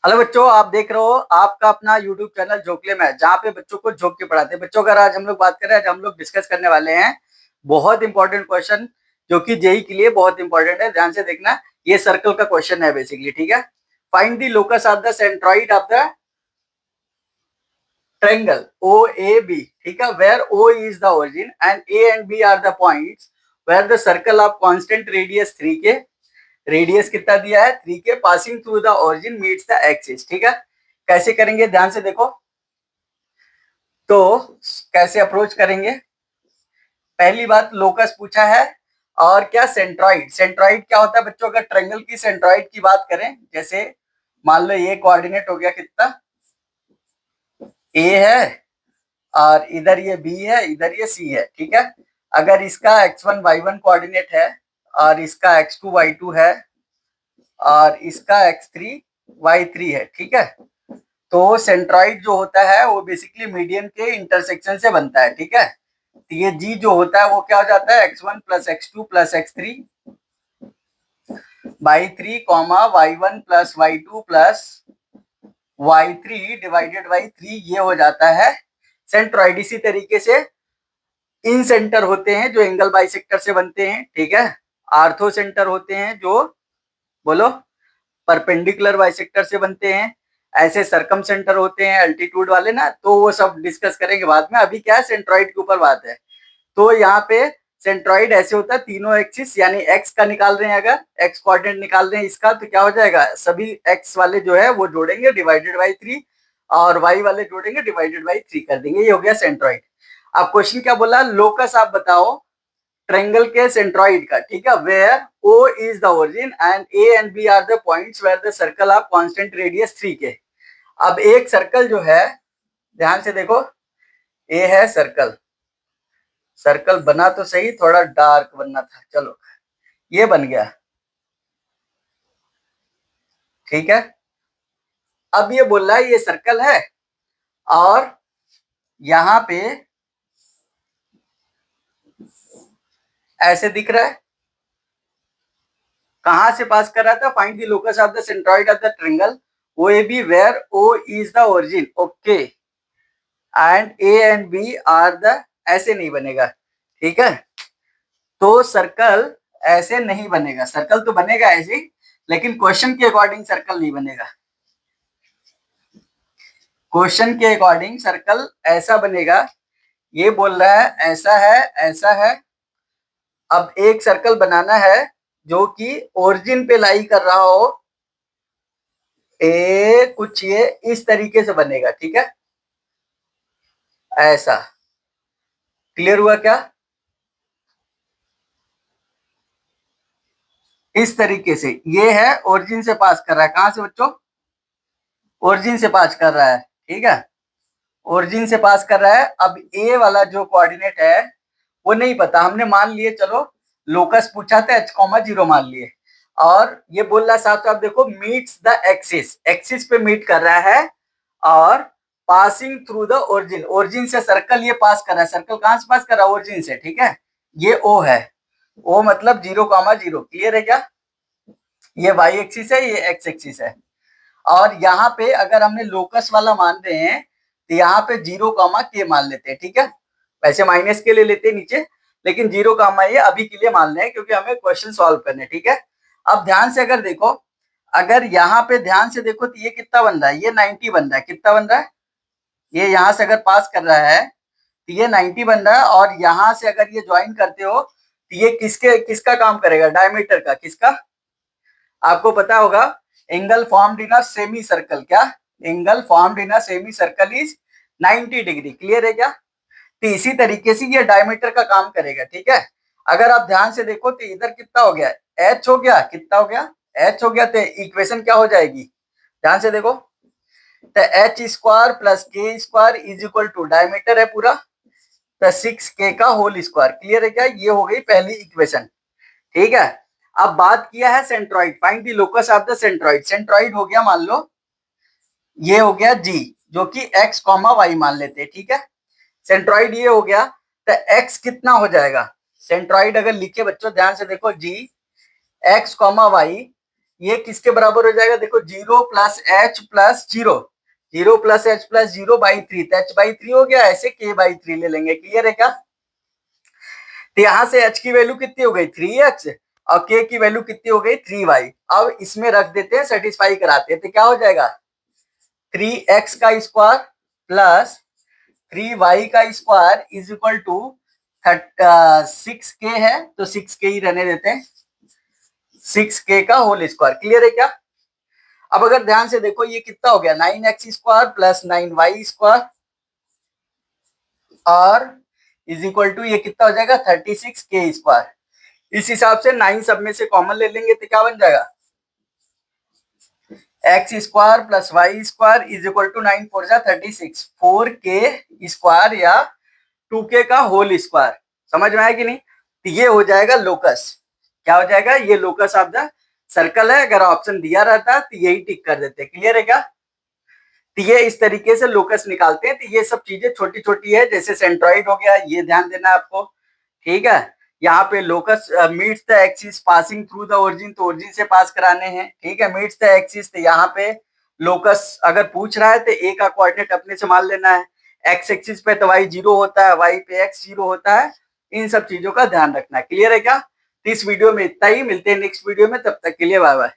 Hello बच्चों, आप देख रहे हो आपका अपना यूट्यूब चैनल जोकले में, जहाँ पे बच्चों को जोक के पढ़ाते हैं। बच्चों, अगर आज हम लोग बात करें, आज हम लोग डिस्कस करने वाले हैं बहुत इंपॉर्टेंट क्वेश्चन, जो कि जेई के लिए बहुत इंपॉर्टेंट है। ध्यान से देखना, ये सर्कल का क्वेश्चन है बेसिकली। ठीक है, find the locus of the centroid of the triangle O A B. ठीक है, where O is the origin and A and B are the points where the circle of constant radius 3 k, radius कितना दिया है 3 k, passing through the origin meets the axis. ठीक है, कैसे करेंगे ध्यान से देखो। तो कैसे अप्रोच करेंगे, पहली बात लोकस पूछा है और क्या सेंट्रॉइड। सेंट्रॉइड क्या होता है बच्चों? अगर ट्रायंगल की सेंट्रॉइड की बात करें, जैसे मान लो ये कोऑर्डिनेट हो गया कितना, ए है, और इधर ये बी है, इधर ये सी है। ठीक है, अगर इसका x1 y1 कोऑर्डिनेट है और इसका x2 y2 है और इसका x3 y3 है। ठीक है, तो सेंट्रॉइड जो होता है वो बेसिकली मीडियन के इंटरसेक्शन से बनता है। ठीक है, तो ये जी जो होता है वो क्या हो जाता है, x1 plus x2 plus x3 by 3 comma y1 plus y2 plus y3 divided by 3, ये हो जाता है सेंट्रॉइड। इसी तरीके से इन सेंटर होते हैं जो एंगल बाइसेक्टर से बनते हैं। ठीक है, आर्थो सेंटर होते हैं जो, बोलो, परपेंडिकुलर बाइसेक्टर से बनते हैं। ऐसे सरकम सेंटर होते हैं अल्टीट्यूड वाले ना, तो वो सब डिस्कस करेंगे बाद में। अभी क्या है, सेंट्रॉइड के ऊपर बात है। तो यहाँ पे सेंट्रॉइड ऐसे होता है, तीनों एक्सिस, यानी एक्स का निकाल रहे हैं, अगर एक्स कोऑर्डिनेट निकाल रहे हैं इसका, तो क्या हो जाएगा, सभी एक्स वाले जो है वो जोड़ेंगे डिवाइडेड बाई 3, और वाई वाले जोड़ेंगे डिवाइडेड बाई 3 कर देंगे। ये हो गया सेंट्रॉइड। अब क्वेश्चन क्या बोला, लोकस आप बताओ ट्रायंगल के सेंट्रॉइड का। ठीक है, where O is the origin and A and B are the points where the circle of constant radius 3 k. अब एक सर्कल जो है, ध्यान से देखो, ए है सर्कल, सर्कल बना तो सही, थोड़ा डार्क बनना था, चलो ये बन गया। ठीक है, अब ये बोल रहा है ये सर्कल है और यहां पे ऐसे दिख रहा है, कहां से पास कर रहा था, find the locus of the centroid of the triangle O A B where O is the origin, okay, and A and B are the, ऐसे नहीं बनेगा। ठीक है, तो सर्कल ऐसे नहीं बनेगा, सर्कल तो बनेगा ऐसे, लेकिन क्वेश्चन के अकॉर्डिंग सर्कल नहीं बनेगा। क्वेश्चन के अकॉर्डिंग सर्कल ऐसा बनेगा, ये बोल रहा है ऐसा है, ऐसा है। अब एक सर्कल बनाना है जो कि ओरिजिन पे लाई कर रहा हो, कुछ ये इस तरीके से बनेगा। ठीक है, ऐसा क्लियर हुआ क्या? इस तरीके से ये है, ओरिजिन से पास कर रहा है, कहां से बच्चों, ओरिजिन से पास कर रहा है। ठीक है, ओरिजिन से पास कर रहा है। अब ए वाला जो कोऑर्डिनेट है वो नहीं पता, हमने मान लिए, चलो लोकस पूछा था h कॉमा 0 मान लिए, और ये बोल रहा है साथ साथ देखो, मीट्स द एक्सिस, एक्सिस पे मीट कर रहा है, और passing through the origin, origin से सर्कल ये पास कर रहा है। सर्कल कहां से पास कर रहा है, ओरिजिन से। ठीक है, ये ओ है, ओ मतलब 0,0, क्लियर है क्या? ये वाई एक्सिस है, ये एक्स एक्सिस है। और यहाँ पे अगर हमने लोकस वाला मान रहे हैं तो यहाँ पे 0,k मान लेते हैं। ठीक है, वैसे माइनस के ले लेते हैं नीचे, लेकिन 0, ये अभी के लिए मान रहे हैं क्योंकि हमें क्वेश्चन सॉल्व करने। ठीक है, अब ध्यान से अगर देखो, अगर यहाँ पे ध्यान से देखो तो ये कितना बन रहा है, ये 90 बन रहा है। कितना बन रहा है, ये यहाँ से अगर पास कर रहा है तो ये 90 बन रहा है, और यहाँ से अगर ये ज्वाइन करते हो तो ये किसका काम करेगा, डायमीटर का। किसका, आपको पता होगा, angle formed in a semicircle, क्या, angle formed in a semicircle is 90 degree, clear है क्या? तो इसी तरीके से ये डायमीटर का काम करेगा। ठीक है, अगर आप ध्यान से देखो तो इधर कितना हो गया, h हो गया, कितना हो गया, h हो गया, तो इक्वेशन क्या हो जाएगी, ध्यान से देखो, तो h square plus k square is equal to, diameter है पूरा, तो 6k का होल स्क्वायर, क्लियर है क्या? ये हो गई पहली इक्वेशन। ठीक है, अब बात किया है centroid, find the locus of the centroid. Centroid हो गया, मान लो ये हो गया जी, जो कि x कॉमा वाई मान लेते हैं। ठीक है, सेंट्रॉइड ये हो गया, तो x कितना हो जाएगा, सेंट्रॉइड अगर लिखे बच्चों ध्यान से देखो, जी x कॉमा वाई, ये किसके बराबर हो जाएगा, देखो 0 plus H plus 0, 0 plus H plus 0 by 3, तो एच बाई 3 हो गया, ऐसे के बाई 3 ले लेंगे। क्लियर है क्या? तो यहां से एच की वैल्यू कितनी हो गई 3x और के की वैल्यू कितनी हो गई 3y। अब इसमें रख देते हैं, सेटिस्फाई कराते हैं, तो क्या हो जाएगा 3x का स्क्वायर प्लस 3y का square is equal to 6k है, तो 6k ही रहने देते हैं, 6k का होल स्क्वायर। क्लियर है क्या? अब अगर ध्यान से देखो ये कितना हो गया 9x square plus 9y square और इज इक्वल टू ये कितना हो जाएगा 36k स्क्वायर। इस हिसाब से 9 सब में से कॉमन ले लेंगे तो क्या बन जाएगा x square plus y square is equal to 9 4 जा 36, 4k स्क्वायर या 2k का होल स्क्वायर। समझ में आया कि नहीं? तो ये हो जाएगा लोकस। क्या हो जाएगा? ये लोकस ऑफ द सर्कल है। अगर ऑप्शन दिया रहता तो यही टिक कर देते। क्लियर है क्या? तो ये इस तरीके से लोकस निकालते हैं। तो ये सब चीजें छोटी छोटी है, जैसे सेंट्रॉइड हो गया, ये ध्यान देना आपको। ठीक है, यहाँ पे locus meets the axis passing through the origin, तो ओरिजिन से पास कराने हैं। ठीक है, मीट्स द एक्सिस, तो यहाँ पे लोकस अगर पूछ रहा है तो ए का कोऑर्डिनेट अपने से मान लेना है। एक्स एक्सिस पे तो वाई 0 होता है, वाई पे एक्स 0 होता है। इन सब चीजों का ध्यान रखना है। क्लियर है क्या? तो इस वीडियो में इतना ही, मिलते हैं नेक्स्ट वीडियो में, तब तक के लिए बाय बाय।